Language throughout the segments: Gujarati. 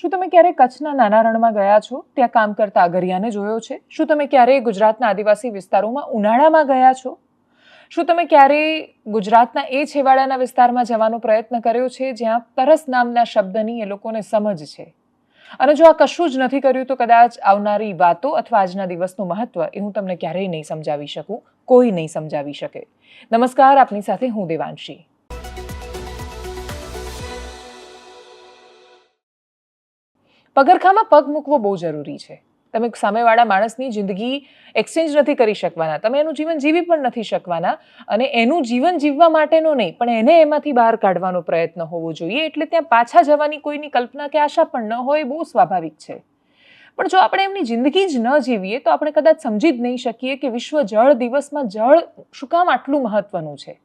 શું તમે ક્યારેય કચ્છના નાના રણમાં ગયા છો? ત્યાં કામ કરતા અગરિયાને જોયો છે? શું તમે ક્યારેય ગુજરાતના આદિવાસી વિસ્તારોમાં ઉનાળામાં ગયા છો? શું તમે ક્યારેય ગુજરાતના એ છેવાડાના વિસ્તારમાં જવાનો પ્રયત્ન કર્યો છે જ્યાં તરસ નામના શબ્દની એ લોકોને સમજ છે? અને જો આ કશું જ નથી કર્યું તો કદાચ આવનારી વાતો અથવા આજના દિવસનું મહત્વ એ હું તમને ક્યારેય નહીં સમજાવી શકું, કોઈ નહીં સમજાવી શકે. નમસ્કાર, આપની સાથે હું દેવાંશી. પગરખામાં પગ મૂકવો બહુ જરૂરી છે. તમે સામેવાળા માણસની જિંદગી એક્સચેન્જ નથી કરી શકવાના, તમે એનું જીવન જીવી પણ નથી શકવાના, અને એનું જીવન જીવવા માટેનો નહીં પણ એને એમાંથી બહાર કાઢવાનો પ્રયત્ન હોવો જોઈએ. એટલે ત્યાં પાછા જવાની કોઈની કલ્પના કે આશા પણ ન હોય, બહુ સ્વાભાવિક છે. પણ જો આપણે એમની જિંદગી જ ન જીવીએ તો આપણે કદાચ સમજી જ નહીં શકીએ કે વિશ્વ જળ દિવસમાં જળ શું કામ આટલું મહત્વનું છે.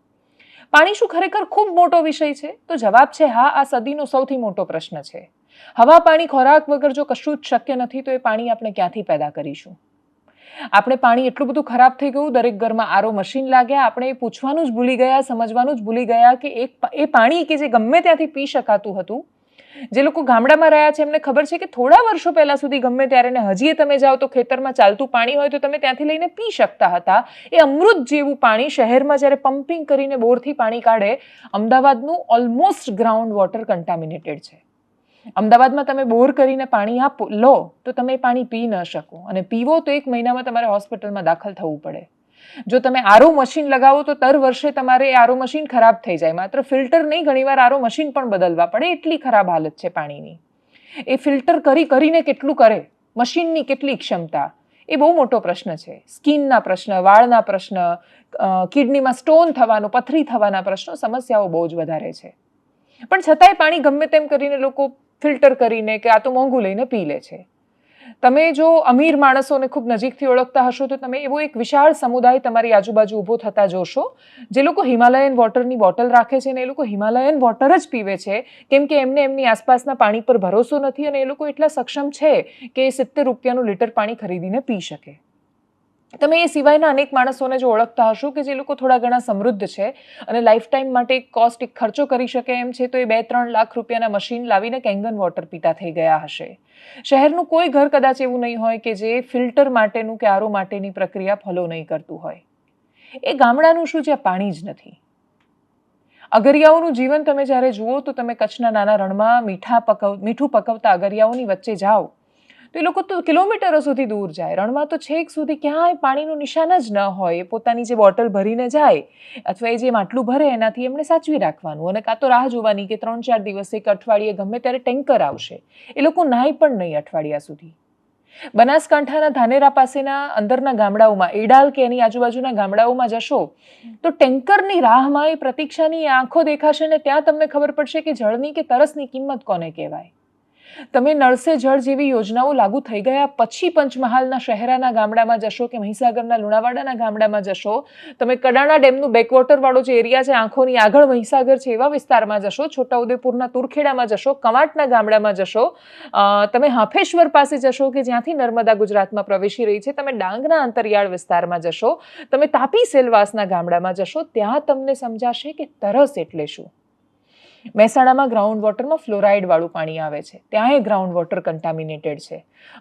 પાણી શું ખરેખર ખૂબ મોટો વિષય છે? તો જવાબ છે હા. આ સદીનો સૌથી મોટો પ્રશ્ન છે. હવા, પાણી, ખોરાક વગર જો કશું જ શક્ય નથી તો એ પાણી આપણે ક્યાંથી પેદા કરીશું? આપણે પાણી એટલું બધું ખરાબ થઈ ગયું, દરેક ઘરમાં આરો મશીન લાગ્યા, આપણે એ પૂછવાનું જ ભૂલી ગયા, સમજવાનું જ ભૂલી ગયા કે એ પાણી કે જે ગમે ત્યાંથી પી શકાતું હતું. જે લોકો ગામડામાં રહ્યા છે એમને ખબર છે કે થોડા વર્ષો પહેલા સુધી ગમે ત્યારે ને હજી તમે જાઓ તો ખેતરમાં ચાલતું પાણી હોય તો તમે ત્યાંથી લઈને પી શકતા હતા. એ અમૃત જેવું પાણી શહેરમાં જ્યારે પમ્પિંગ કરીને બોરથી પાણી કાઢે, અમદાવાદનું ઓલમોસ્ટ ગ્રાઉન્ડ વોટર કન્ટામિનેટેડ છે. અમદાવાદમાં તમે બોર કરીને પાણી લો તો તમે પાણી પી ન શકો, અને પીવો તો 1 મહિનામાં તમારે હોસ્પિટલમાં દાખલ થવું પડે. જો તમે આરો મશીન લગાવો તો દર વર્ષે તમારે એ આરો મશીન ખરાબ થઈ જાય. માત્ર ફિલ્ટર નહીં, ઘણીવાર આરો મશીન પણ બદલવા પડે, એટલી ખરાબ હાલત છે પાણીની. એ ફિલ્ટર કરીને કેટલું કરે, મશીનની કેટલી ક્ષમતા, એ બહુ મોટો પ્રશ્ન છે. સ્કિનના પ્રશ્ન, વાળના પ્રશ્ન, કિડનીમાં સ્ટોન થવાનો, પથરી થવાના પ્રશ્નો, સમસ્યાઓ બહુ જ વધારે છે. પણ છતાંય પાણી ગમે તેમ કરીને લોકો ફિલ્ટર કરીને કે આ તો મોંઘું લઈને પી લે છે. તમે જો અમીર માણસોને ખૂબ નજીકથી ઓળખતા હશો તો તમે એવો એક વિશાળ સમુદાય તમારી આજુબાજુ ઊભો થતા જોશો જે લોકો હિમાલયન વોટરની બોટલ રાખે છે, અને એ લોકો હિમાલયન વોટર જ પીવે છે કેમ કે એમને એમની આસપાસના પાણી પર ભરોસો નથી, અને એ લોકો એટલા સક્ષમ છે કે 70 રૂપિયાનું લીટર પાણી ખરીદીને પી શકે. તમે એ સિવાયના અનેક માણસોને જો ઓળખતા હશો કે જે લોકો થોડા ઘણા સમૃદ્ધ છે અને લાઈફ ટાઈમ માટે એક ખર્ચો કરી શકે એમ છે, તો એ 2-3 લાખ રૂપિયાના મશીન લાવીને કેંગન વોટર પીતા થઈ ગયા હશે. શહેરનું કોઈ ઘર કદાચ એવું નહીં હોય કે જે ફિલ્ટર માટેનું કે આરો માટેની પ્રક્રિયા ફોલો નહીં કરતું હોય. એ ગામડાનું શું જ્યાં પાણી જ નથી. અગરિયાઓનું જીવન તમે જ્યારે જુઓ તો તમે કચ્છના નાના રણમાં મીઠું પકવતા અગરિયાઓની વચ્ચે જાઓ તો એ લોકો તો કિલોમીટરો સુધી દૂર જાય. રણમાં તો છેક સુધી ક્યાંય પાણીનું નિશાન જ ન હોય. એ પોતાની જે બોટલ ભરીને જાય અથવા એ જે માટલું ભરે એનાથી એમણે સાચવી રાખવાનું, અને કાં તો રાહ જોવાની કે 3-4 દિવસે કે અઠવાડિયે ગમે ત્યારે ટેન્કર આવશે. એ લોકો નાય પણ નહીં અઠવાડિયા સુધી. બનાસકાંઠાના ધાનેરા પાસેના અંદરના ગામડાઓમાં, એડાલ કે એની આજુબાજુના ગામડાઓમાં જશો તો ટેન્કરની રાહમાં એ પ્રતીક્ષાની આંખો દેખાશે, ને ત્યાં તમને ખબર પડશે કે જળની કે તરસની કિંમત કોને કહેવાય. તમે નળ સે જળ જેવી યોજનાઓ લાગુ થઈ ગયા પછી પંચમહાલના શહેરાના ગામડામાં જશો કે મહીસાગરના લુણાવાડાના ગામડામાં જશો, તમે કડાણા ડેમનું બેકવોટરવાળો જે એરિયા છે, આંખોની આગળ મહીસાગર છે, એવા વિસ્તારમાં જશો, છોટાઉદેપુરના તુરખેડામાં જશો, કવાંટના ગામડામાં જશો, તમે હાફેશ્વર પાસે જશો કે જ્યાંથી નર્મદા ગુજરાતમાં પ્રવેશી રહી છે, તમે ડાંગના અંતરિયાળ વિસ્તારમાં જશો, તમે તાપી સેલવાસના ગામડામાં જશો, ત્યાં તમને સમજાશે કે તરસ એટલે શું. મહેસાણામાં ગ્રાઉન્ડ વોટરમાં ફ્લોરાઇડ વાળું પાણી આવે છે, ત્યાં એ ગ્રાઉન્ડ વોટર કન્ટામિનેટેડ છે.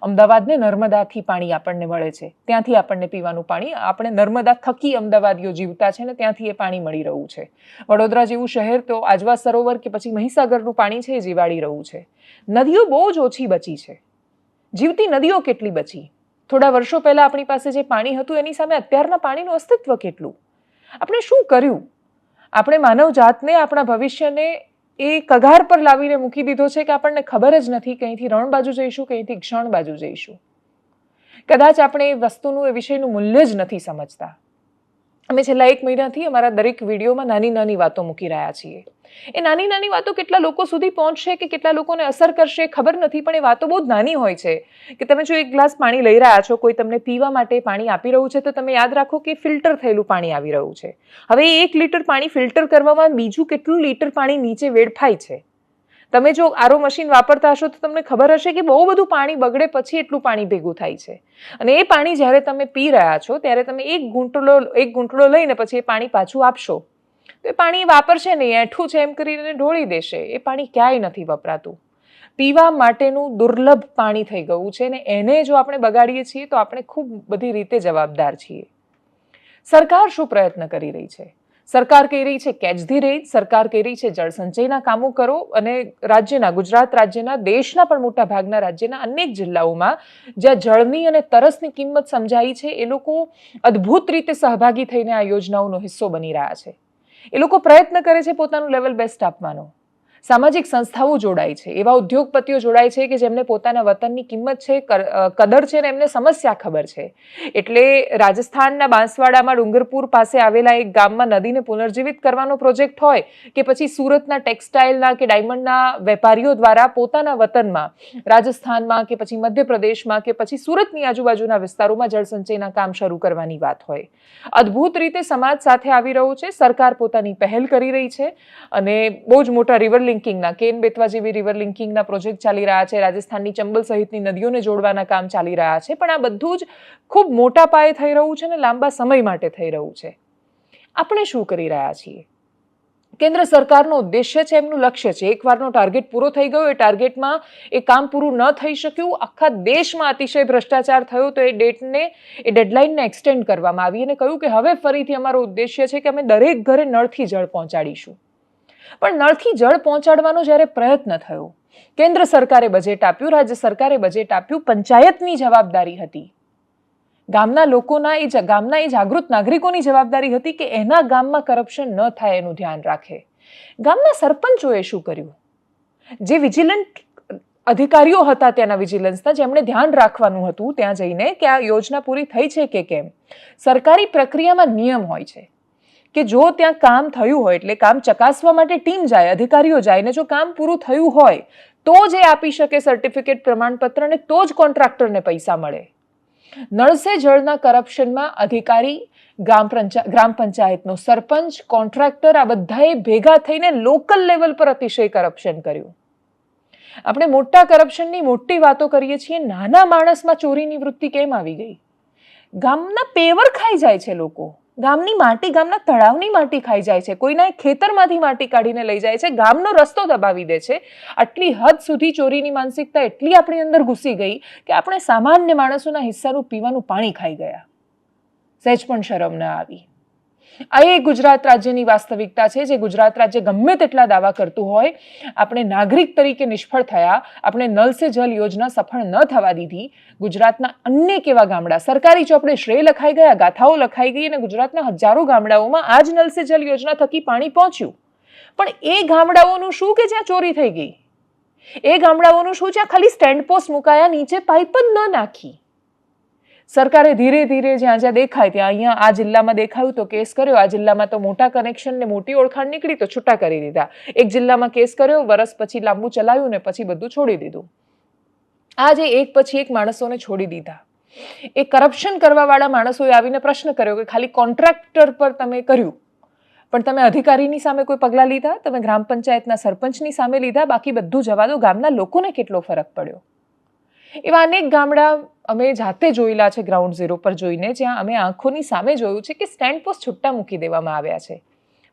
અમદાવાદને નર્મદાથી પાણી આપણને મળે છે, ત્યાંથી આપણને પીવાનું પાણી, આપણે નર્મદા થકી અમદાવાદીઓ જીવતા છે ને ત્યાંથી એ પાણી મળી રહ્યું છે. વડોદરા જેવું શહેર તો આજવા સરોવર કે પછી મહીસાગરનું પાણી છે એ જીવાડી રહ્યું છે. નદીઓ બહુ જ ઓછી બચી છે. જીવતી નદીઓ કેટલી બચી. થોડા વર્ષો પહેલા આપણી પાસે જે પાણી હતું એની સામે અત્યારના પાણીનું અસ્તિત્વ કેટલું. આપણે શું કર્યું? આપણે માનવ જાતને, આપણા ભવિષ્યને એ કગાર પર લાવીને મૂકી દીધો છે કે આપણને ખબર જ નથી કઈથી રણ બાજુ જઈશું, કઈથી ક્ષણ બાજુ જઈશું. કદાચ આપણે એ વસ્તુનું, એ વિષયનું મૂલ્ય જ નથી સમજતા. અમે છેલ્લા 1 મહિનાથી અમારા દરેક વિડીયોમાં નાની નાની વાતો મૂકી રહ્યા છીએ. એ નાની નાની વાતો કેટલા લોકો સુધી પહોંચશે કે કેટલા લોકોને અસર કરશે ખબર નથી, પણ એ વાતો બહુ જ નાની હોય છે. કે તમે જો 1 ગ્લાસ પાણી લઈ રહ્યા છો, કોઈ તમને પીવા માટે પાણી આપી રહ્યું છે, તો તમે યાદ રાખો કે ફિલ્ટર થયેલું પાણી આવી રહ્યું છે. હવે 1 લીટર પાણી ફિલ્ટર કરવામાં બીજું કેટલું લીટર પાણી નીચે વેડફાય છે. તમે જો આરો મશીન વાપરતા હશો તો તમને ખબર હશે કે બહુ બધું પાણી બગડે પછી એટલું પાણી ભેગું થાય છે. અને એ પાણી જ્યારે તમે પી રહ્યા છો ત્યારે તમે એક ઘૂંટડો લઈને પછી એ પાણી પાછું આપશો તો એ પાણી વાપરશે નહીં, એઠું છે એમ કરીને ઢોળી દેશે. એ પાણી ક્યાંય નથી વપરાતું. પીવા માટેનું દુર્લભ પાણી થઈ ગયું છે અને એને જો આપણે બગાડીએ છીએ તો આપણે ખૂબ બધી રીતે જવાબદાર છીએ. સરકાર શું પ્રયત્ન કરી રહી છે? સરકાર કહી રહી છે કેચ ધી રેન, સરકાર કહી રહી છે જળ સંચયના કામો કરો અને રાજ્યના, ગુજરાત રાજ્યના, દેશના પણ મોટા ભાગના રાજ્યના અનેક જિલ્લાઓમાં જ્યાં જળની અને તરસની કિંમત સમજાઈ છે એ લોકો અદ્ભુત રીતે સહભાગી થઈને આ યોજનાઓનો હિસ્સો બની રહ્યા છે. એ લોકો પ્રયત્ન કરે છે પોતાનું લેવલ બેસ્ટ આપવાનો. સામાજિક સંસ્થાઓ જોડાય છે, એવા ઉદ્યોગપતિઓ જોડાય છે કે જેમને પોતાના વતનની કિંમત છે, કદર છે અને એમને સમસ્યા ખબર છે. એટલે રાજસ્થાનના બાંસવાડામાં ડુંગરપુર પાસે આવેલા એક ગામમાં નદીને પુનર્જીવિત કરવાનો પ્રોજેક્ટ હોય કે પછી સુરતના ટેક્સટાઇલના કે ડાયમંડના વેપારીઓ દ્વારા પોતાના વતનમાં, રાજસ્થાનમાં કે પછી મધ્યપ્રદેશમાં કે પછી સુરતની આજુબાજુના વિસ્તારોમાં જળસંચયના કામ શરૂ કરવાની વાત હોય. અદ્ભુત રીતે સમાજ સાથે આવી રહ્યો છે. સરકાર પોતાની પહેલ કરી રહી છે અને બહુ જ મોટા રિવર લિંકિંગના, કેન બેતવા જેવી રિવર લિંકિંગના પ્રોજેક્ટ ચાલી રહ્યા છે. રાજસ્થાનની ચંબલ સહિતની નદીઓને જોડવાના કામ ચાલી રહ્યા છે. પણ આ બધું જ ખૂબ મોટા પાયે થઈ રહ્યું છે અને લાંબા સમય માટે થઈ રહ્યું છે. આપણે શું કરી રહ્યા છીએ? કેન્દ્ર સરકારનો ઉદ્દેશ્ય છે, એમનું લક્ષ્ય છે. એકવારનો ટાર્ગેટ પૂરો થઈ ગયો, એ ટાર્ગેટમાં એ કામ પૂરું ન થઈ શક્યું, આખા દેશમાં અતિશય ભ્રષ્ટાચાર થયો તો એ ડેડલાઇનને એક્સટેન્ડ કરવામાં આવી અને કહ્યું કે હવે ફરીથી અમારો ઉદ્દેશ્ય છે કે અમે દરેક ઘરે નળથી જળ પહોંચાડીશું. પણ નળથી જળ પહોંચાડવાનો જ્યારે પ્રયત્ન થયો, કેન્દ્ર સરકારે બજેટ આપ્યું, રાજ્ય સરકારે બજેટ આપ્યું, પંચાયતની જવાબદારી હતી, ગામના લોકોના ગામના એ જાગૃત નાગરિકોની જવાબદારી હતી કે એના ગામમાં કરપ્શન ન થાય એનું ધ્યાન રાખે. ગામના સરપંચોએ શું કર્યું? જે વિજિલન્ટ અધિકારીઓ હતા ત્યાંના વિજિલન્સના, જેમણે ધ્યાન રાખવાનું હતું ત્યાં જઈને કે આ યોજના પૂરી થઈ છે કે કેમ. સરકારી પ્રક્રિયામાં નિયમ હોય છે કે જો ત્યાં કામ થયું હોય, એટલે કામ ચકાસવા માટે ટીમ જાય, અધિકારીઓ જાય, ને જો કામ પૂરું થયું હોય તો જ એ આપી શકે સર્ટિફિકેટ, પ્રમાણપત્ર, અને તો જ કોન્ટ્રાક્ટરને પૈસા મળે. નળ સે જળના કરપ્શનમાં અધિકારી, ગ્રામ પંચાયતનો સરપંચ, કોન્ટ્રાક્ટર, આ બધાએ ભેગા થઈને લોકલ લેવલ પર અતિશય કરપ્શન કર્યું. આપણે મોટા કરપ્શનની મોટી વાતો કરીએ છીએ, નાના માણસમાં ચોરીની વૃત્તિ કેમ આવી ગઈ? ગામના પેવર ખાઈ જાય છે લોકો, ગામની માટી, ગામના તળાવની માટી ખાઈ જાય છે, કોઈના ખેતરમાંથી માટી કાઢીને લઈ જાય છે, ગામનો રસ્તો દબાવી દે છે. આટલી હદ સુધી ચોરીની માનસિકતા એટલી આપણી અંદર ઘૂસી ગઈ કે આપણે સામાન્ય માણસોના હિસ્સાનું પીવાનું પાણી ખાઈ ગયા. સહેજ પણ શરમ ન આવી. આ એ ગુજરાત રાજ્યની વાસ્તવિકતા છે, જે ગુજરાત રાજ્ય ગમે તેટલા દાવા કરતું હોય. આપણે નાગરિક તરીકે નિષ્ફળ થયા, આપણે નલ સે જલ યોજના સફળ ન થવા દીધી. ગુજરાતના અનેક એવા ગામડા સરકારી ચોપડે શ્રેય લખાઈ ગયા, ગાથાઓ લખાઈ ગઈ અને ગુજરાતના હજારો ગામડાઓમાં આ જ નલ સે જલ યોજના થકી પાણી પહોંચ્યું. પણ એ ગામડાઓનું શું કે જ્યાં ચોરી થઈ ગઈ? એ ગામડાઓનું શું જ્યાં ખાલી સ્ટેન્ડ પોસ્ટ મુકાયા, નીચે પાઇપ જ ન નાખી? સરકારે ધીરે ધીરે જ્યાં જ્યાં દેખાય ત્યાં, અહીંયા આ જિલ્લામાં દેખાયું તો કેસ કર્યો, આ જિલ્લામાં તો મોટા કનેક્શન ને મોટી ઓળખાણ નીકળી તો છૂટા કરી દીધા, એક જિલ્લામાં કેસ કર્યો, વરસ પછી લાંબુ ચલાવ્યું ને પછી બધું છોડી દીધું. આજે એક પછી એક માણસોને છોડી દીધા. એ કરપ્શન કરવાવાળા માણસોએ આવીને પ્રશ્ન કર્યો કે ખાલી કોન્ટ્રાક્ટર પર તમે કર્યું, પણ તમે અધિકારીની સામે કોઈ પગલાં લીધા? તમે ગ્રામ પંચાયતના સરપંચની સામે લીધા? બાકી બધું જવા દો, ગામના લોકોને કેટલો ફરક પડ્યો? એવા અનેક ગામડા અમે જાતે જોયેલા છે, ગ્રાઉન્ડ ઝીરો પર જોઈને, જ્યાં અમે આંખોની સામે જોયું છે કે સ્ટેન્ડ પોસ્ટ છૂટા મૂકી દેવામાં આવ્યા છે,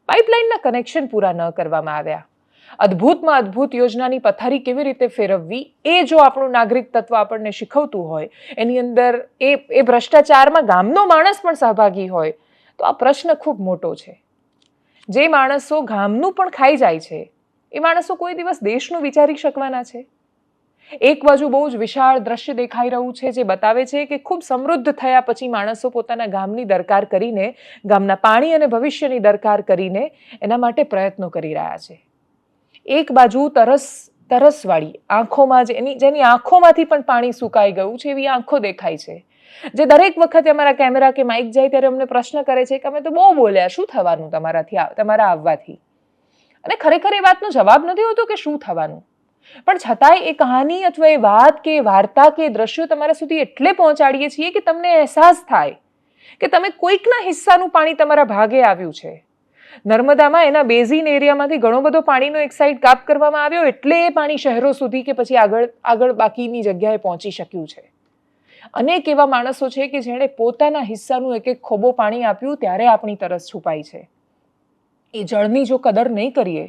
પાઇપલાઇનના કનેક્શન પૂરા ન કરવામાં આવ્યા. અદ્ભુતમાં અદ્ભુત યોજનાની પથારી કેવી રીતે ફેરવવી, એ જો આપણું નાગરિક તત્વ આપણને શીખવતું હોય, એની અંદર એ ભ્રષ્ટાચારમાં ગામનો માણસ પણ સહભાગી હોય, તો આ પ્રશ્ન ખૂબ મોટો છે. જે માણસો ગામનું પણ ખાઈ જાય છે, એ માણસો કોઈ દિવસ દેશનું વિચારી શકવાના છે? એક બાજુ બહુ જ વિશાળ દ્રશ્ય દેખાઈ રહ્યું છે, જે બતાવે છે કે ખૂબ સમૃદ્ધ થયા પછી માણસો પોતાના ગામની દરકાર કરીને, ગામના પાણી અને ભવિષ્યની દરકાર કરીને એના માટે પ્રયત્નો કરી રહ્યા છે. એક બાજુ તરસવાળી આંખોમાં, જેની આંખોમાંથી પણ પાણી સુકાઈ ગયું છે, એવી આંખો દેખાય છે, જે દરેક વખતે અમારા કેમેરા કે માઇક જાય ત્યારે અમને પ્રશ્ન કરે છે કે અમે તો બહુ બોલ્યા, શું થવાનું તમારા આવવાથી? અને ખરેખર એ વાતનો જવાબ નથી હોતો કે શું થવાનું, પણ છતાંય એ કહાની અથવા એ વાત કે વાર્તા કે દ્રશ્યો તમારા સુધી એટલે પહોંચાડીએ છીએ કે તમને અહેસાસ થાય કે તમે કોઈકના હિસ્સાનું પાણી તમારા ભાગે આવ્યું છે. નર્મદામાં એના બેઝિન એરિયામાંથી ઘણો બધો પાણીનો એક સાઈડ કાપ કરવામાં આવ્યો, એટલે એ પાણી શહેરો સુધી કે પછી આગળ બાકીની જગ્યાએ પહોંચી શક્યું છે. અનેક એવા માણસો છે કે જેણે પોતાના હિસ્સાનું એક એક ખોબો પાણી આપ્યું, ત્યારે આપણી તરસ છુપાઈ છે. એ જળની જો કદર નહીં કરીએ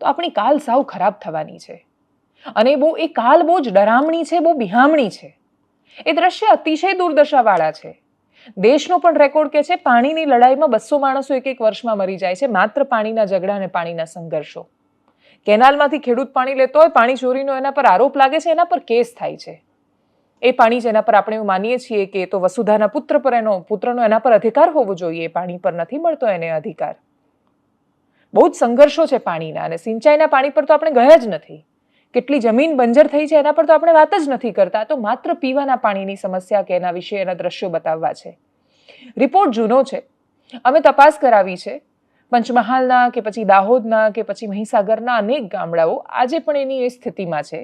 તો આપણી કાલ સાવ ખરાબ થવાની છે. અને એ કાલ બહુ જ ડરામણી છે, બહુ બિહામણી છે. એ દ્રશ્ય અતિશય દુર્દશાવાળા છે. દેશનો પણ રેકોર્ડ કે છે પાણીની લડાઈમાં 200 માણસો એક વર્ષમાં મરી જાય છે, માત્ર પાણીના ઝઘડા અને પાણીના સંઘર્ષો. કેનાલમાંથી ખેડૂત પાણી લેતો હોય, પાણી ચોરીનો એના પર આરોપ લાગે છે, એના પર કેસ થાય છે. એ પાણી જેના પર આપણે એવું માનીએ છીએ કે એ તો વસુધાના પુત્રનો એના પર અધિકાર હોવો જોઈએ, એ પાણી પર નથી મળતો એને અધિકાર. બહુ જ સંઘર્ષો છે પાણીના, અને સિંચાઈના પાણી પર તો આપણે ગયા જ નથી. કેટલી જમીન બંજર થઈ છે એના પર તો આપણે વાત જ નથી કરતા. તો માત્ર પીવાના પાણીની સમસ્યા કે એના વિશે એના દ્રશ્યો બતાવવા છે. રિપોર્ટ જૂનો છે, અમે તપાસ કરાવી છે. પંચમહાલના કે પછી દાહોદના કે પછી મહીસાગરના અનેક ગામડાઓ આજે પણ એની એ સ્થિતિમાં છે.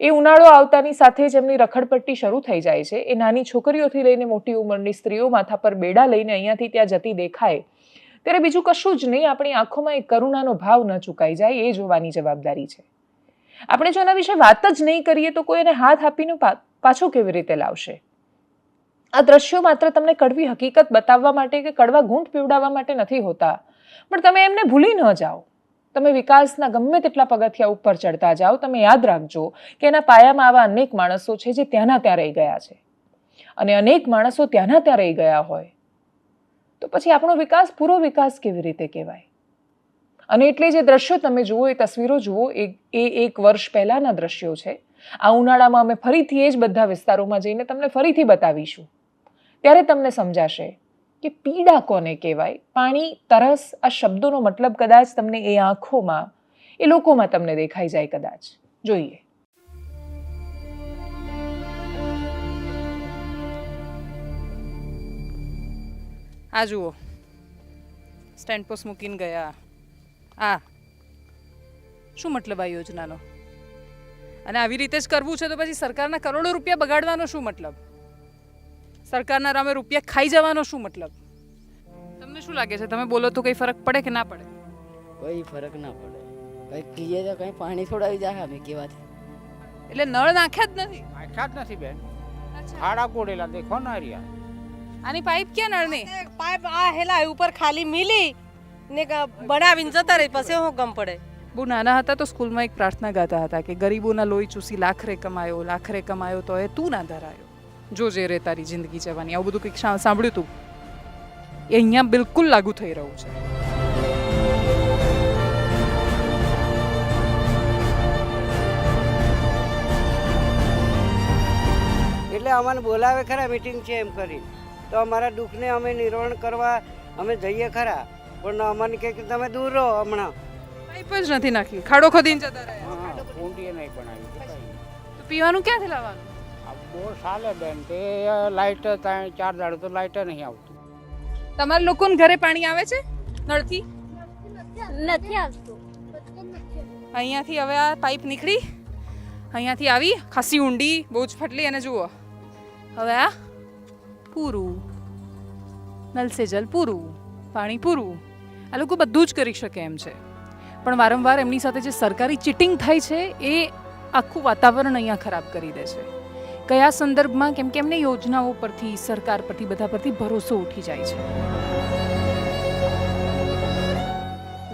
એ ઉનાળો આવતાની સાથે જ એમની રખડપટ્ટી શરૂ થઈ જાય છે. એ નાની છોકરીઓથી લઈને મોટી ઉંમરની સ્ત્રીઓ માથા પર બેડા લઈને અહીંયાથી ત્યાં જતી દેખાય ત્યારે બીજું કશું જ નહીં, આપણી આંખોમાં એક કરુણાનો ભાવ ન ચૂકાઈ જાય એ જોવાની જવાબદારી છે. આપણે જો એના વિશે વાત જ નહીં કરીએ તો કોઈ એને હાથ આપીને પાછો કેવી રીતે લાવશે? આ દ્રશ્યો માત્ર તમને કડવી હકીકત બતાવવા માટે કે કડવા ઘૂંટ પીવડાવવા માટે નથી હોતા, પણ તમે એમને ભૂલી ન જાઓ. તમે વિકાસના ગમે તેટલા પગથિયા ઉપર ચડતા જાઓ, તમે યાદ રાખજો કે એના પાયામાં આવા અનેક માણસો છે જે ત્યાંના ત્યાં રહી ગયા છે. અને અનેક માણસો ત્યાંના ત્યાં રહી ગયા હોય તો પછી આપણો વિકાસ પૂરો વિકાસ કેવી રીતે કહેવાય? અને એટલે જે દ્રશ્યો તમે જુઓ, એ તસવીરો જુઓ, એ 1 વર્ષ પહેલાના દ્રશ્યો છે. આ ઉનાળામાં અમે ફરીથી એ જ બધા વિસ્તારોમાં જઈને તમને ફરીથી બતાવીશું. ત્યારે તમને સમજાશે કે પીડા કોને કહેવાય. પાણી, તરસ, આ શબ્દોનો મતલબ કદાચ તમને એ આંખોમાં, એ લોકોમાં તમને દેખાઈ જાય કદાચ. જોઈએ. આ જુઓ, સ્ટેન્ડ પોસ્ટ મૂકીને ગયા. આ શું મતલબ આ યોજનાનો? અને આવી રીતે જ કરવું છે તો પછી સરકારના કરોડો રૂપિયા બગાડવાનો શું મતલબ? સરકારના નામે રૂપિયા ખાઈ જવાનો શું મતલબ? તમને શું લાગે છે? તમે બોલો તો કઈ ફરક પડે કે ના પડે? કોઈ ફરક ના પડે. કઈ કહીએ તો કઈ પાણી છોડાવી જાય અમે કેવાથી. એટલે નળ નાખ્યા જ નથી? નાખ્યા જ નથી બેન. ખાડા કોડેલા દેખો ને રહ્યા. આની પાઇપ ક્યાં નળની? પાઇપ આ હેલા ઉપર ખાલી મિલી ને બનાવીને જતા રહી, પછી હું ગમ પડે. બહુ નાના હતા તો સ્કૂલમાં એક પ્રાર્થના ગાતા હતા કે ગરીબોના લોહી ચૂસી લાખરે કમાયો તો એ તું ના ધરાયો. જોજે રે તારી જિંદગી જવાની. આવું બધું કંઈક સાંભળ્યું તું? એ અહીંયા બિલકુલ લાગુ થઈ રહ્યું છે. એટલે અમને બોલાવે ખરા મીટિંગ છે એમ કરી, તો અમારા દુઃખને અમે નિવારણ કરવા અમે જઈએ ખરા, પણ અમને કહે કે તમે દૂર રહો. હમણાં પાઇપ જ નથી નાખી, ખાડો ખોદીને જતા રહ્યા. હા, કુંડીએ નહીં બનાવી. તો પીવાનું ક્યાંથી લાવવાનું? આ બહુ ચાલે બેન. તે લાઇટ 4 દાડો તો લાઇટ નહીં આવતું. તમારા લોકોને ઘરે પાણી આવે છે નળથી? નથી આવતું. અહીંયાથી હવે આ પાઇપ નીકળી, અહીંયાથી આવી ખાસી ઊંડી, બહુ જ ફટલી, અને જુઓ હવે આ પૂરું, નલ સે જલ પૂરું, પાણી પૂરું. આ લોકો બધું જ કરી શકે એમ છે, પણ વારંવાર એમની સાથે જે સરકારી ચીટિંગ થાય છે એ આખું વાતાવરણ અહીંયા ખરાબ કરી દે છે. કયા સંદર્ભમાં? કેમ કે એમને યોજનાઓ પરથી, સરકાર પરથી, બધા પરથી ભરોસો ઉઠી જાય છે.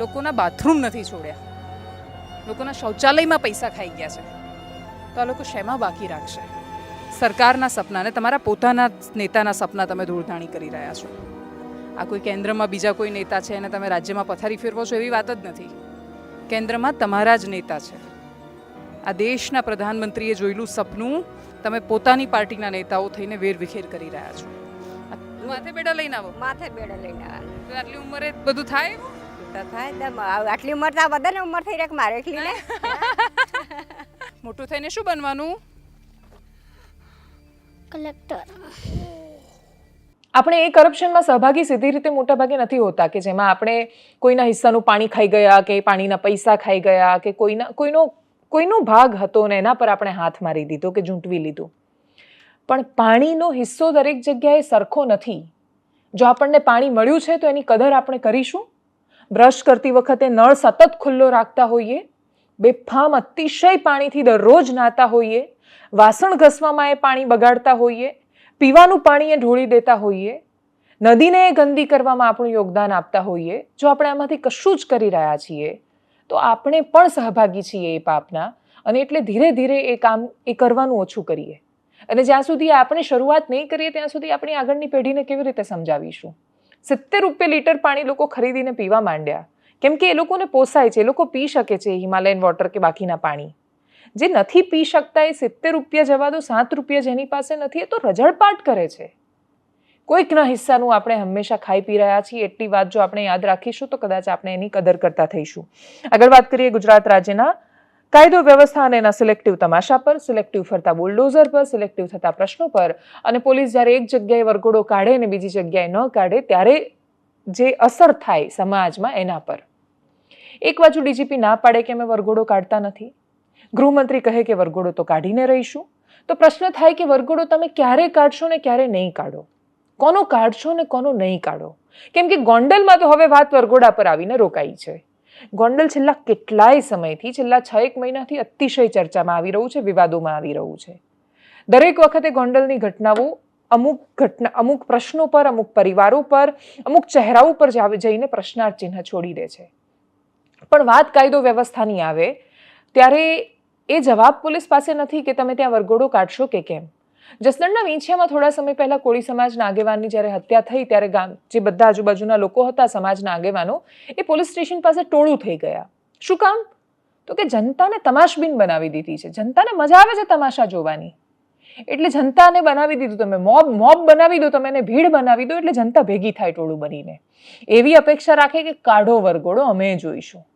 લોકોના બાથરૂમ નથી છોડ્યા, લોકોના શૌચાલયમાં પૈસા ખાઈ ગયા છે, તો આ લોકો શેમાં બાકી રાખશે? સરકારના સપનાને, તમારા પોતાના નેતાના સપના તમે ધૂળધાણી કરી રહ્યા છો. આ કોઈ કેન્દ્રમાં બીજા કોઈ નેતા છે અને તમે રાજ્યમાં પથારી ફેરવો છો એવી વાત જ નથી. કેન્દ્રમાં તમારા જ નેતા છે. આ દેશના પ્રધાનમંત્રીએ જોયેલું સપનું તમે પોતાની પાર્ટીના નેતાઓ થઈને વેરવિખેર કરી રહ્યા છો. માથે બેડા લઈને આવો. માથે બેડા લઈને આવવાનું. તો આટલી ઉંમરે બધું થાય એવું? તો થાય. આટલી ઉંમર તો આ બધાને ઉંમર થઈ રહે કે મારે એકલી ને. મોટું થઈને શું બનવાનું? કલેક્ટર. આપણે એ કરપ્શનમાં સહભાગી સીધી રીતે મોટાભાગે નથી હોતા કે જેમાં આપણે કોઈના હિસ્સાનું પાણી ખાઈ ગયા કે પાણીના પૈસા ખાઈ ગયા કે કોઈનો ભાગ હતો ને એના પર આપણે હાથ મારી દીધો કે ઝૂંટવી લીધું. પણ પાણીનો હિસ્સો દરેક જગ્યાએ સરખો નથી. જો આપણને પાણી મળ્યું છે તો એની કદર આપણે કરીશું? બ્રશ કરતી વખતે નળ સતત ખુલ્લો રાખતા હોઈએ, બેફામ અતિશય પાણીથી દરરોજ નાતા હોઈએ, વાસણ ઘસવામાં એ પાણી બગાડતા હોઈએ, પીવાનું પાણી એ ઢોળી દેતા હોઈએ, નદીને એ ગંદી કરવામાં આપણું યોગદાન આપતા હોઈએ, જો આપણે આમાંથી કશું જ કરી રહ્યા છીએ તો આપણે પણ સહભાગી છીએ એ પાપના. અને એટલે ધીરે ધીરે એ કામ એ કરવાનું ઓછું કરીએ. અને જ્યાં સુધી આપણે શરૂઆત નહીં કરીએ ત્યાં સુધી આપણી આગળની પેઢીને કેવી રીતે સમજાવીશું? 70 રૂપિયા લીટર પાણી લોકો ખરીદીને પીવા માંડ્યા કેમ કે એ લોકોને પોસાય છે, એ લોકો પી શકે છે હિમાલયન વોટર કે બાકીના પાણી. જે નથી પી શકતા એ 70 રૂપિયા જવા દો, 7 રૂપિયા જેની પાસે નથી એ તો રઝળપાટ કરે છે. કોઈકના હિસ્સાનું આપણે હંમેશા ખાઈ પી રહ્યા છીએ, એટલી વાત જો આપણે યાદ રાખીશું તો કદાચ આપણે એની કદર કરતા થઈશું. આગળ વાત કરીએ ગુજરાત રાજ્યના કાયદો વ્યવસ્થા અને એના સિલેક્ટિવ તમાશા પર, સિલેક્ટિવ ફરતા બુલડોઝર પર, સિલેક્ટિવ થતા પ્રશ્નો પર અને પોલીસ જ્યારે એક જગ્યાએ વરઘોડો કાઢે અને બીજી જગ્યાએ ન કાઢે ત્યારે જે અસર થાય સમાજમાં એના પર. એક બાજુ ડીજીપી ના પાડે કે અમે વરઘોડો કાઢતા નથી, ગૃહમંત્રી કહે કે વરઘોડો તો કાઢીને રહીશું, તો પ્રશ્ન થાય કે વરઘોડો તમે ક્યારે કાઢશો ને ક્યારે નહીં કાઢો, કોનો કાઢશો ને કોનો નહીં કાઢો. કેમ કે ગોંડલમાં તો હવે વાત વરઘોડા પર આવીને રોકાઈ છે. ગોંડલ છેલ્લા કેટલાય સમયથી, છેલ્લા 6-1 મહિનાથી અતિશય ચર્ચામાં આવી રહ્યું છે, વિવાદોમાં આવી રહ્યું છે. દરેક વખતે ગોંડલની ઘટનાઓ અમુક પ્રશ્નો પર, અમુક પરિવારો પર, અમુક ચહેરાઓ પર જઈને પ્રશ્નાર્થ ચિહ્ન છોડી દે છે. પણ વાત કાયદો વ્યવસ્થાની આવે ત્યારે એ જવાબ પોલીસ પાસે નથી કે તમે ત્યાં વરઘોડો કાઢશો કે કેમ. જસદણના વીંછિયામાં થોડા સમય પહેલા કોળી સમાજના આગેવાનની જ્યારે હત્યા થઈ ત્યારે જે બધા આજુબાજુના લોકો હતા, સમાજના આગેવાનો, એ પોલીસ સ્ટેશન પાસે ટોળું થઈ ગયા. શું કામ? તો કે જનતાને તમાશબીન બનાવી દીધી છે, જનતાને મજા આવે છે તમાશા જોવાની, એટલે જનતાને બનાવી દીધું. તમે મોબ બનાવી દો, તમે એને ભીડ બનાવી દો એટલે જનતા ભેગી થાય ટોળું બનીને. એવી અપેક્ષા રાખે કે કાઢો વરઘોડો, અમે જોઈશું.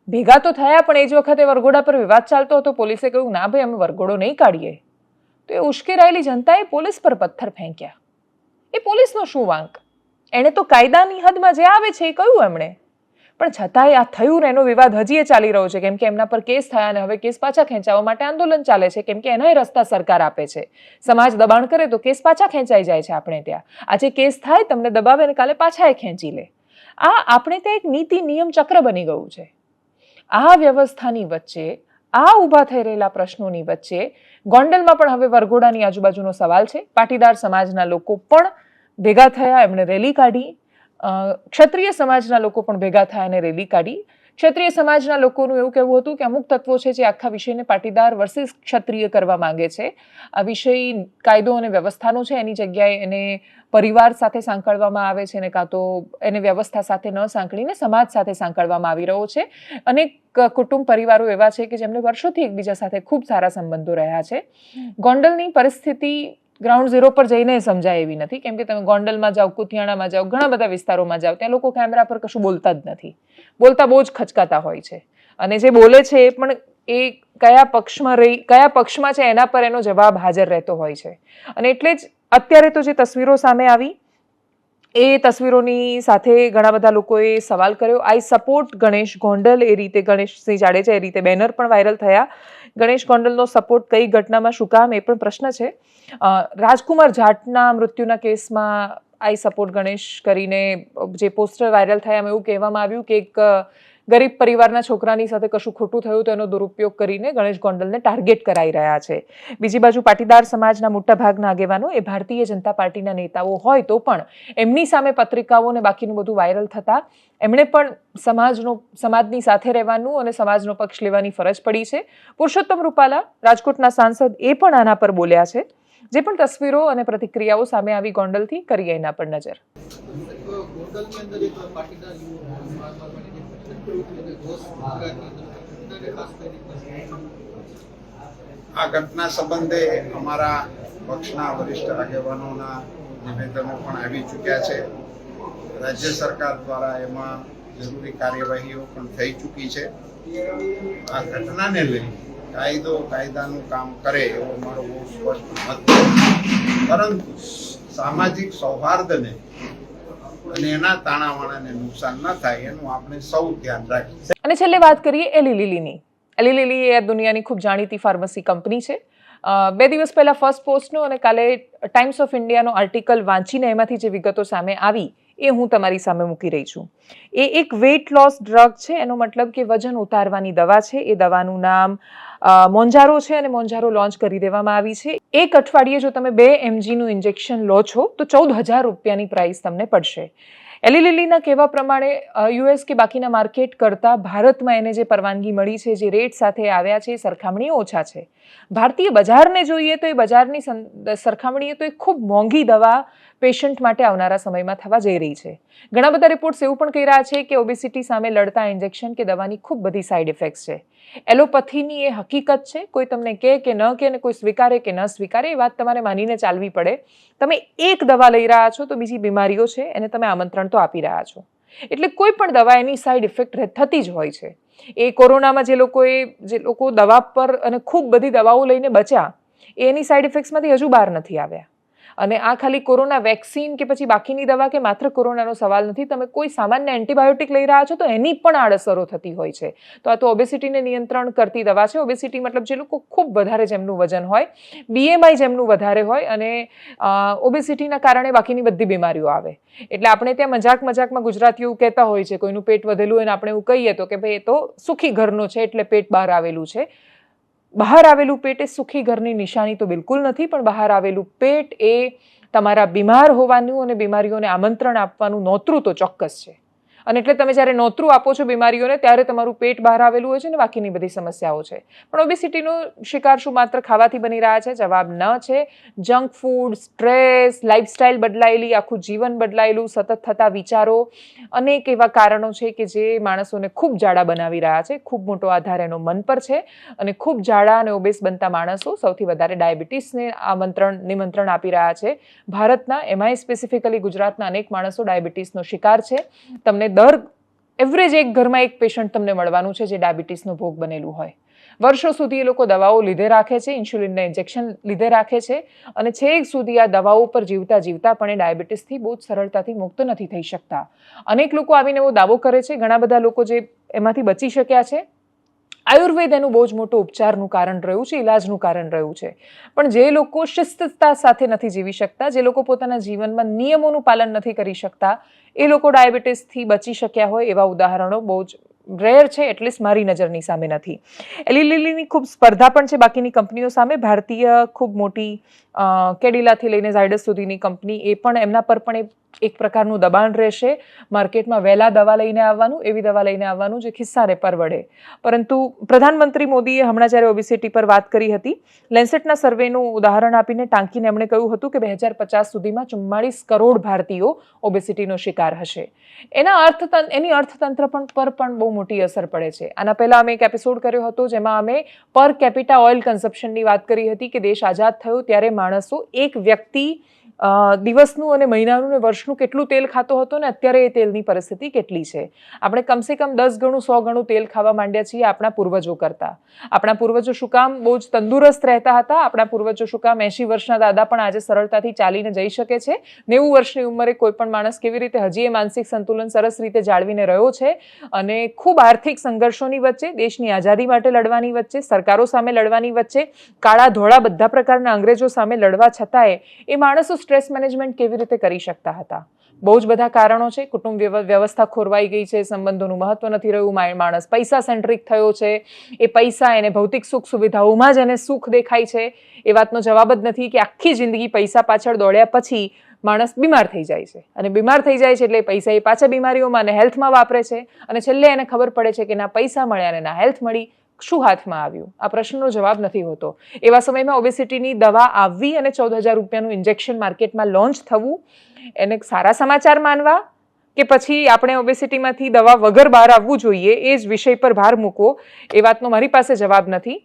ભેગા તો થયા પણ એ જ વખતે વરઘોડા પર વિવાદ ચાલતો હતો. પોલીસે કહ્યું ના ભાઈ અમે વરઘોડો નહીં કાઢીએ. તો એ ઉશ્કેરાયેલી જનતાએ પોલીસ પર પથ્થર ફેંક્યા. એ પોલીસનો શું વાંક? એણે તો કાયદાની હદમાં જે આવે છે એ કહ્યું એમણે, પણ છતાંય આ થયું ને એનો વિવાદ હજી એ ચાલી રહ્યો છે કેમ કે એમના પર કેસ થયા અને હવે કેસ પાછા ખેંચાવવા માટે આંદોલન ચાલે છે કેમ કે એનાય રસ્તા સરકાર આપે છે. સમાજ દબાણ કરે તો કેસ પાછા ખેંચાઈ જાય છે. આપણે ત્યાં આજે કેસ થાય, તમને દબાવે અને કાલે પાછા એ ખેંચી લે. આ આપણે ત્યાં એક નીતિ નિયમ ચક્ર બની ગયું છે. આ વ્યવસ્થાની વચ્ચે, આ ઊભા થઈ રહેલા પ્રશ્નોની વચ્ચે ગોંડલમાં પણ હવે વરઘોડાની આજુબાજુનો સવાલ છે. પાટીદાર સમાજના લોકો પણ ભેગા થયા, એમણે રેલી કાઢી. ક્ષત્રિય સમાજના લોકો પણ ભેગા થયા અને રેલી કાઢી. ક્ષત્રિય સમાજના લોકોનું એવું કહેવું હતું કે અમુક તત્વો છે જે આખા વિષયને પાટીદાર વર્સિસ ક્ષત્રિય કરવા માંગે છે. આ વિષય કાયદો અને વ્યવસ્થાનો છે, એની જગ્યાએ એને પરિવાર સાથે સાંકળવામાં આવે છે અને કાં તો એને વ્યવસ્થા સાથે ન સાંકળીને સમાજ સાથે સાંકળવામાં આવી રહ્યો છે. અનેક કુટુંબ પરિવારો એવા છે કે જેમને વર્ષોથી એકબીજા સાથે ખૂબ સારા સંબંધો રહ્યા છે. ગોંડલની પરિસ્થિતિ ગ્રાઉન્ડ ઝીરો પર જઈને સમજાય એવી નથી કેમ કે તમે ગોંડલમાં જાઓ, કુતિયાણામાં જાઓ, ઘણા બધા વિસ્તારોમાં જાઓ, ત્યાં લોકો કેમેરા પર કશું બોલતા જ નથી. બોલતા બહુ જ ખચકાતા હોય છે અને જે બોલે છે એ પણ એ કયા પક્ષમાં છે એના પર એનો જવાબ હાજર રહેતો હોય છે. અને એટલે જ અત્યારે તો જે તસવીરો સામે આવી એ તસવીરોની સાથે ઘણા બધા લોકોએ સવાલ કર્યો. આઈ સપોર્ટ ગણેશ ગોંડલ, એ રીતે ગણેશસિંહ જાડેજા, એ રીતે બેનર પણ વાયરલ થયા. ગણેશ ગોંડલનો સપોર્ટ કઈ ઘટનામાં, શું કામ, એ પણ પ્રશ્ન છે. રાજકુમાર જાટના મૃત્યુના કેસમાં આઈ સપોર્ટ ગણેશ કરીને જે પોસ્ટર વાયરલ થયા એમાં એવું કહેવામાં આવ્યું કે એક ગરીબ પરિવારના છોકરાની સાથે કશું ખોટું થયું તો એનો દુરુપયોગ કરીને ગણેશ ગોંડલને ટાર્ગેટ કરાઈ રહ્યા છે. બીજી બાજુ પાટીદાર સમાજના મોટાભાગના આગેવાનો એ ભારતીય જનતા પાર્ટીના નેતાઓ હોય તો પણ એમની સામે પત્રિકાઓ અને બાકીનું બધું વાયરલ થતા એમણે પણ સમાજની સાથે રહેવાનું અને સમાજનો પક્ષ લેવાની ફરજ પડી છે. પુરુષોત્તમ રૂપાલા, રાજકોટના સાંસદ, એ પણ આના પર બોલ્યા છે. જે પણ તસવીરો અને પ્રતિક્રિયાઓ સામે આવી ગોંડલથી, કરીએ એના પર નજર. આ ઘટના સંબંધે અમારા પક્ષના વરિષ્ઠ આગેવાનોના નિવેદનો પણ આવી ચૂક્યા છે. રાજ્ય સરકાર દ્વારા એમાં જરૂરી કાર્યવાહીઓ પણ થઈ ચૂકી છે. આ ઘટનાને લઈ કાયદાનું કામ કરે એવો મારો બહુ સ્પષ્ટ મત છે. પરંતુ સામાજિક સૌહાર્દને અને એના તાણાવાણાને નુકસાન ન થાય એનું આપણે સૌ ધ્યાન રાખીએ. અને છેલ્લે વાત કરીએ એલી લીલીની. એલી લીલી એ દુનિયાની ખૂબ જાણીતી ફાર્મસી કંપની છે. 2 દિવસ પહેલા ફર્સ્ટ પોસ્ટનો અને કાલે ટાઈમ્સ ઓફ ઇન્ડિયાનો આર્ટિકલ વાંચીને એમાંથી જે વિગતો સામે આવી એ હું તમારી સામે મૂકી રહી છું. એ એક વેઇટ લોસ ડ્રગ છે. એનો મતલબ કે વજન ઉતારવાની દવા છે. એ દવાનું નામ મોન્જારો છે અને મોન્જારો લોન્ચ કરી દેવામાં આવી છે. એક અઠવાડિયે જો તમે 2 mg નું ઇન્જેક્શન લો છો તો 14,000 રૂપિયાની પ્રાઇસ તમને પડશે. એલી લિલીના કહેવા પ્રમાણે યુએસ કે બાકીના માર્કેટ કરતાં ભારતમાં એને જે પરવાનગી મળી છે, જે રેટ સાથે આવ્યા છે, એ સરખામણીએ ઓછા છે. ભારતીય બજારને જોઈએ તો એ બજારની સરખામણીએ તો એ ખૂબ મોંઘી દવા પેશન્ટ માટે આવનારા સમયમાં થવા જઈ રહી છે. ઘણા બધા રિપોર્ટ્સ એવું પણ કહી રહ્યા છે કે ઓબેસિટી સામે લડતા ઇન્જેક્શન કે દવાની ખૂબ બધી સાઇડ ઇફેક્ટ્સ છે. એલોપેથીની એ હકીકત છે. કોઈ તમને કહે કે ન કહે ને કોઈ સ્વીકારે કે ન સ્વીકારે, એ વાત તમારે માનીને ચાલવી પડે. તમે એક દવા લઈ રહ્યા છો તો બીજી બીમારીઓ છે એને તમે આમંત્રણ તો આપી રહ્યા છો. એટલે કોઈ પણ દવા એની સાઇડ ઇફેક્ટ થતી જ હોય છે. એ કોરોનામાં જે લોકો દવા પર અને ખૂબ બધી દવાઓ લઈને બચ્યા, એની સાઇડ ઇફેક્ટ્સમાંથી હજુ બહાર નથી આવ્યા. અને આ ખાલી કોરોના વેક્સિન કે પછી બાકીની દવા કે માત્ર કોરોનાનો સવાલ નથી. તમે કોઈ સામાન્ય એન્ટીબાયોટિક લઈ રહ્યા છો તો એની પણ આડઅસરો થતી હોય છે. તો આ તો ઓબેસિટીને નિયંત્રણ કરતી દવા છે. ઓબેસિટી મતલબ જે લોકો ખૂબ વધારે જેમનું વજન હોય, BMI જેમનું વધારે હોય અને ઓબેસિટીના કારણે બાકીની બધી બીમારીઓ આવે. એટલે આપણે ત્યાં મજાકમાં ગુજરાતીઓ એવું કહેતા હોય છે, કોઈનું પેટ વધેલું હોય ને આપણે એવું કહીએ તો કે ભાઈ એ તો સુખી ઘરનો છે એટલે પેટ બહાર આવેલું છે. બહાર આવેલું પેટ એ સુખી ઘરની નિશાની તો બિલકુલ નથી, પણ બહાર આવેલું પેટ એ તમારા બીમાર હોવાનું અને બીમારીઓને આમંત્રણ આપવાનું નોતરું તો ચોક્કસ છે. અને એટલે તમે જ્યારે નોતરું આપો છો બીમારીઓને ત્યારે તમારું પેટ બહાર આવેલું હોય છે ને બાકીની બધી સમસ્યાઓ છે. પણ ઓબેસિટીનો શિકાર શું માત્ર ખાવાથી બની રહ્યા છે? જવાબ ન છે. જંક ફૂડ, સ્ટ્રેસ, લાઇફસ્ટાઇલ બદલાયેલી, આખું જીવન બદલાયેલું, સતત થતા વિચારો, અનેક એવા કારણો છે કે જે માણસોને ખૂબ જાડા બનાવી રહ્યા છે. ખૂબ મોટો આધાર એનો મન પર છે. અને ખૂબ જાડા અને ઓબેસ બનતા માણસો સૌથી વધારે ડાયાબિટીસને નિમંત્રણ આપી રહ્યા છે. ભારતના, એમાંય સ્પેસિફિકલી ગુજરાતના અનેક માણસો ડાયાબિટીસનો શિકાર છે. તમને એવરેજ એક ઘરમાં એક પેશન્ટ તમને મળવાનું છે જે ડાયાબિટીસનો ભોગ બનેલું હોય. વર્ષો સુધી એ લોકો દવાઓ લીધે રાખે છે, ઇન્સ્યુલિનના ઇન્જેક્શન લીધે રાખે છે અને છેક સુધી આ દવાઓ પર જીવતા પણ એ ડાયાબિટીસથી બહુ જ સરળતાથી મુક્ત નથી થઈ શકતા. અનેક લોકો આવીને એવો દાવો કરે છે, ઘણા બધા લોકો જે એમાંથી બચી શક્યા છે. આયુર્વેદ એનું બહુ જ મોટું ઉપચારનું કારણ રહ્યું છે, ઇલાજનું કારણ રહ્યું છે. પણ જે લોકો શિસ્તતા સાથે નથી જીવી શકતા, જે લોકો પોતાના જીવનમાં નિયમોનું પાલન નથી કરી શકતા, એ લોકો ડાયાબિટીસથી બચી શક્યા હોય એવા ઉદાહરણો બહુ જ રેર છે. એટલીસ્ટ મારી નજરની સામે નથી. એલી લિલીની ખૂબ સ્પર્ધા પણ છે બાકીની કંપનીઓ સામે. ભારતીય ખૂબ મોટી કેડિલાથી લઈને ઝાયડસ સુધીની કંપની, એ પણ એમના પર પણ એક પ્રકારનું દબાણ રહેશે. માર્કેટમાં વહેલા દવા લઈને આવવાનું, એવી દવા લઈને આવવાનું જે ખિસ્સાને પરવડે. પરંતુ પ્રધાનમંત્રી મોદીએ હમણાં જ્યારે ઓબેસિટી પર વાત કરી હતી, લેન્સેટના સર્વેનું ઉદાહરણ આપીને ટાંકીને એમણે કહ્યું હતું કે 2050 સુધીમાં 44 કરોડ ભારતીયો ઓબેસિટીનો શિકાર હશે. એની અર્થતંત્ર પર પણ બહુ મોટી અસર પડે છે. આના પહેલા અમે એક એપિસોડ કર્યો હતો જેમાં અમે પર કેપિટા ઓઇલ કન્ઝપ્શનની વાત કરી હતી કે દેશ આઝાદ થયો ત્યારે માણસો, એક વ્યક્તિ દિવસનું અને મહિનાનું ને વર્ષનું કેટલું તેલ ખાતો હતો ને અત્યારે એ તેલની પરિસ્થિતિ કેટલી છે. આપણે કમસે કમ 10 ગણું 100 ગણું તેલ ખાવા માંડ્યા છીએ આપણા પૂર્વજો કરતાં. આપણા પૂર્વજો શું કામ બહુ જ તંદુરસ્ત રહેતા હતા? આપણા પૂર્વજો શું કામ 80 વર્ષના દાદા પણ આજે સરળતાથી ચાલીને જઈ શકે છે? 90 વર્ષની ઉંમરે કોઈ પણ માણસ કેવી રીતે હજી એ માનસિક સંતુલન સરસ રીતે જાળવીને રહ્યો છે? અને ખૂબ આર્થિક સંઘર્ષોની વચ્ચે, દેશની આઝાદી માટે લડવાની વચ્ચે, સરકારો સામે લડવાની વચ્ચે, કાળા ધોળા બધા પ્રકારના અંગ્રેજો સામે લડવા છતાંય એ માણસો સ્ટ્રેસ મેનેજમેન્ટ કેવી રીતે કરી શકતા હતા? બહુ જ બધા કારણો છે. કુટુંબ વ્યવસ્થા ખોરવાઈ ગઈ છે, સંબંધોનું મહત્વ નથી રહ્યું, માણસ પૈસા સેન્ટ્રિક થયો છે. એ પૈસા એને ભૌતિક સુખ સુવિધાઓમાં જ એને સુખ દેખાય છે. એ વાતનો જવાબ જ નથી કે આખી જિંદગી પૈસા પાછળ દોડ્યા પછી માણસ બીમાર થઈ જાય છે. અને બીમાર થઈ જાય છે એટલે પૈસા એ પાછા બીમારીઓમાં અને હેલ્થમાં વાપરે છે. અને છેલ્લે એને ખબર પડે છે કે ના પૈસા મળ્યા અને ના હેલ્થ મળી, શું હાથમાં આવ્યું? આ પ્રશ્નનો જવાબ નથી હોતો. એવા સમયમાં ઓબેસિટીની દવા આવવી અને 14,000 રૂપિયાનું ઇન્જેક્શન માર્કેટમાં લોન્ચ થવું, એને સારા સમાચાર માનવા કે પછી આપણે ઓબેસિટીમાંથી દવા વગર બહાર આવવું જોઈએ, એ જ વિષય પર ભાર મૂકવો, એ વાતનો મારી પાસે જવાબ નથી.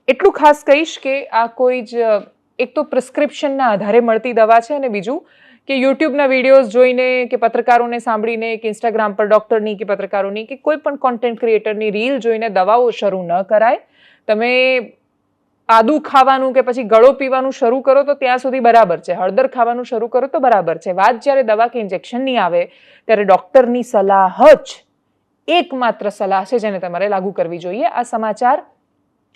એટલું ખાસ કહીશ કે આ કોઈ જ એક તો પ્રિસ્ક્રિપ્શનના આધારે મળતી દવા છે અને બીજું કે યુટ્યુબના વિડીયોઝ જોઈને કે પત્રકારોને સાંભળીને કે ઇન્સ્ટાગ્રામ પર ડૉક્ટરની કે પત્રકારોની કે કોઈ પણ કોન્ટેન્ટ ક્રિએટરની રીલ જોઈને દવાઓ શરૂ ન કરાય. તમે આદુ ખાવાનું કે પછી ગળો પીવાનું શરૂ કરો તો ત્યાં સુધી બરાબર છે. હળદર ખાવાનું શરૂ કરો તો બરાબર છે. વાત જ્યારે દવા કે ઇન્જેક્શનની આવે ત્યારે ડૉક્ટરની સલાહ જ એકમાત્ર સલાહ છે જેને તમારે લાગુ કરવી જોઈએ. આ સમાચાર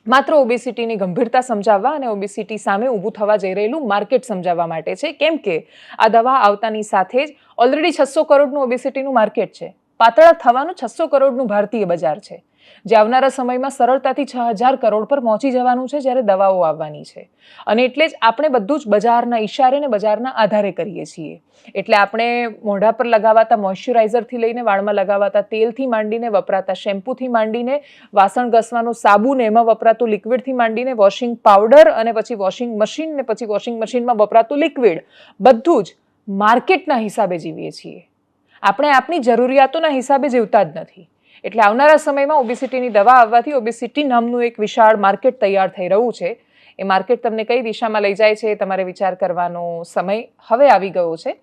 માત્ર ઓબેસિટીની ગંભીરતા સમજાવવા અને ઓબેસિટી સામે ઊભું થવા જઈ રહેલું માર્કેટ સમજાવવા માટે છે. કેમ કે આ દવા આવતાની સાથે જ ઓલરેડી 600 કરોડનું ઓબેસિટીનું માર્કેટ છે. પાતળા થવાનું 600 કરોડનું ભારતીય બજાર છે. જે આવનારા સમયમાં સરળતાથી 6,000 કરોડ પર પહોંચી જવાનું છે જ્યારે દવાઓ આવવાની છે. અને એટલે જ આપણે બધું જ બજારના ઈશારે ને બજારના આધારે કરીએ છીએ. એટલે આપણે મોઢા પર લગાવાતા મોઇશ્ચરાઇઝરથી લઈને વાળમાં લગાવાતા તેલથી માંડીને વપરાતા શેમ્પૂથી માંડીને વાસણ ઘસવાનો સાબુ ને એમાં વપરાતું લિક્વિડથી માંડીને વોશિંગ પાવડર અને પછી વોશિંગ મશીન ને પછી વોશિંગ મશીનમાં વપરાતું લિક્વિડ બધું જ માર્કેટના હિસાબે જીવીએ છીએ. આપણે આપણી જરૂરિયાતોના હિસાબે જીવતા જ નથી. એટલે આવનારા સમયમાં ઓબેસિટીની દવા આવવાથી ઓબેસિટી નામનું એક વિશાળ માર્કેટ તૈયાર થઈ રહ્યું છે. એ માર્કેટ તમને કઈ દિશામાં લઈ જાય છે એ તમારે વિચાર કરવાનો સમય હવે આવી ગયો છે.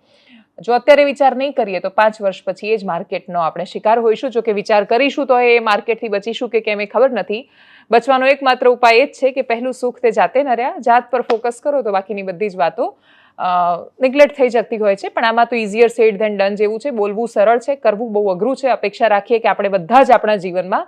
જો અત્યારે વિચાર નહીં કરીએ તો 5 વર્ષ પછી એ જ માર્કેટનો આપણે શિકાર હોઈશું. જો કે વિચાર કરીશું તો એ માર્કેટથી બચીશું કે કેમ એ ખબર નથી. બચવાનો એકમાત્ર ઉપાય એ જ છે કે પહેલું સુખ તે જાતે ન રહ્યા. જાત પર ફોકસ કરો તો બાકીની બધી જ વાતો નેગ્લેક્ટ થઈ જતી હોય છે. પણ આમાં તો ઇઝીયર સેડ ધેન ડન જેવું છે. બોલવું સરળ છે, કરવું બહુ અઘરું છે. અપેક્ષા રાખીએ કે આપણે બધા જ આપણા જીવનમાં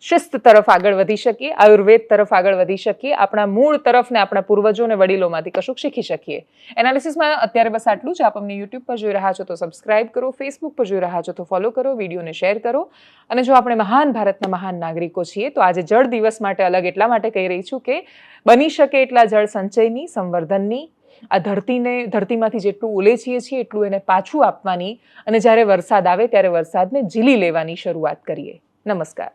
શિસ્ત તરફ આગળ વધી શકીએ, આયુર્વેદ તરફ આગળ વધી શકીએ, આપણા મૂળ તરફ ને આપણા પૂર્વજો અને વડીલોમાંથી કશુંક શીખી શકીએ. એનાલિસિસમાં અત્યારે બસ આટલું જ. આપ અમને યુટ્યુબ પર જોઈ રહ્યા છો તો સબસ્ક્રાઇબ કરો, ફેસબુક પર જોઈ રહ્યા છો તો ફોલો કરો, વિડીયોને શેર કરો. અને જો આપણે મહાન ભારતના મહાન નાગરિકો છીએ તો આજે જળ દિવસ માટે અલગ એટલા માટે કહી રહી છું કે બની શકે એટલા જળ સંચયની, સંવર્ધનની, આ ધરતીમાંથી જેટલું ઉલેચીએ છીએ એટલું એને પાછું આપવાની અને જ્યારે વરસાદ આવે ત્યારે વરસાદને ઝીલી લેવાની શરૂઆત કરીએ. નમસ્કાર.